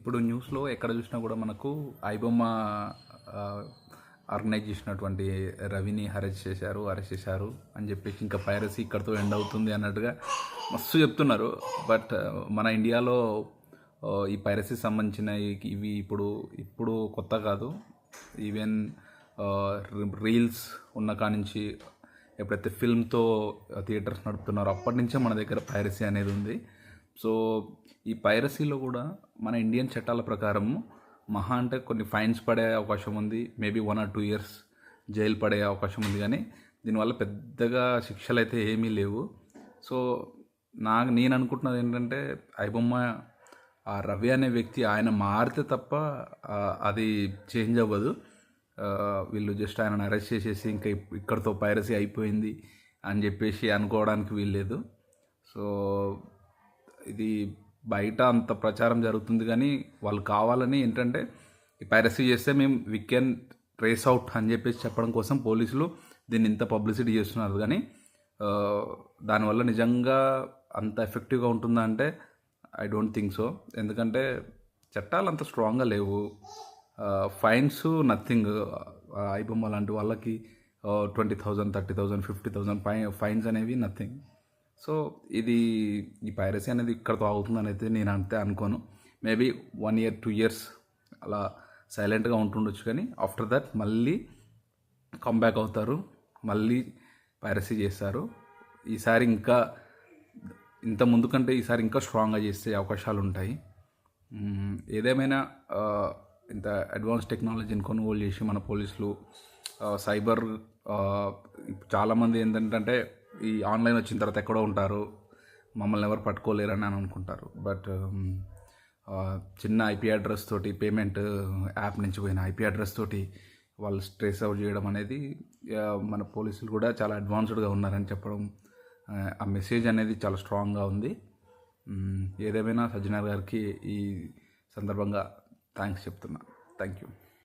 ఇప్పుడు న్యూస్లో ఎక్కడ చూసినా కూడా మనకు ఐబొమ్మ ఆర్గనైజ్ చేసినటువంటి రవిని అరెస్ట్ చేశారు అని చెప్పేసి ఇంకా పైరసీ ఇక్కడితో ఎండ్ అవుతుంది అన్నట్టుగా మస్తు చెప్తున్నారు. బట్ మన ఇండియాలో ఈ పైరసీ సంబంధించిన ఇవి ఇప్పుడు కొత్త కాదు. ఈవెన్ రీల్స్ ఉన్న కానించి ఎప్పుడైతే ఫిల్మ్తో థియేటర్స్ నడుపుతున్నారో అప్పటి నుంచే మన దగ్గర పైరసీ అనేది ఉంది. సో ఈ పైరసీలో కూడా మన ఇండియన్ చట్టాల ప్రకారం మహా అంటే కొన్ని ఫైన్స్ పడే అవకాశం ఉంది, మేబీ 1 or 2 years జైలు పడే అవకాశం ఉంది. కానీ దీనివల్ల పెద్దగా శిక్షలు అయితే ఏమీ లేవు. సో నేను అనుకుంటున్నది ఏంటంటే ఐబొమ్మ ఆ రవి అనే వ్యక్తి ఆయన మారితే తప్ప అది చేంజ్ అవ్వదు. వీళ్ళు జస్ట్ ఆయనను అరెస్ట్ చేసేసి ఇంకా ఇక్కడితో పైరసీ అయిపోయింది అని చెప్పేసి అనుకోవడానికి వీల్లేదు. సో ఇది బయట అంత ప్రచారం జరుగుతుంది, కానీ వాళ్ళు కావాలని ఏంటంటే ఈ పైరసీ చేస్తే వి కెన్ ట్రేస్ అవుట్ అని చెప్పేసి చెప్పడం కోసం పోలీసులు దీన్ని ఇంత పబ్లిసిటీ చేస్తున్నారు. కానీ దానివల్ల నిజంగా అంత ఎఫెక్టివ్గా ఉంటుందా అంటే ఐ డోంట్ థింక్ సో. ఎందుకంటే చట్టాలు అంత స్ట్రాంగ్గా లేవు. Fines nothing. ఐబొమ్మ లాంటి వాళ్ళకి 20,000, 30,000, 50,000 ఫైన్స్ అనేవి నథింగ్. సో ఈ పైరసీ అనేది ఇక్కడతో అవుతుందని అయితే నేను అంతే అనుకోను. మేబీ 1 year, 2 years అలా సైలెంట్గా ఉంటుండొచ్చు, కానీ ఆఫ్టర్ దట్ మళ్ళీ కమ్బ్యాక్ అవుతారు, మళ్ళీ పైరసీ చేస్తారు. ఈసారి ఇంకా ఇంత ముందు కంటే ఈసారి ఇంకా స్ట్రాంగ్గా చేసే అవకాశాలు ఉంటాయి. ఏదేమైనా ఇంత అడ్వాన్స్ టెక్నాలజీని కొనుగోలు చేసి మన పోలీసులు సైబర్ చాలామంది ఏంటంటే ఈ ఆన్లైన్ వచ్చిన తర్వాత ఎక్కడో ఉంటారు, మమ్మల్ని ఎవరు పట్టుకోలేరని అనుకుంటారు. బట్ చిన్న ఐపీ అడ్రస్ తోటి పేమెంట్ యాప్ నుంచి పోయిన ఐపీ అడ్రస్ తోటి వాళ్ళు ట్రేస్ అవుట్ చేయడం అనేది మన పోలీసులు కూడా చాలా అడ్వాన్స్డ్గా ఉన్నారని చెప్పడం, ఆ మెసేజ్ అనేది చాలా స్ట్రాంగ్గా ఉంది. ఏదేమైనా సజ్జనార్ గారికి ఈ సందర్భంగా థ్యాంక్స్ చెప్తున్నా. Thank you.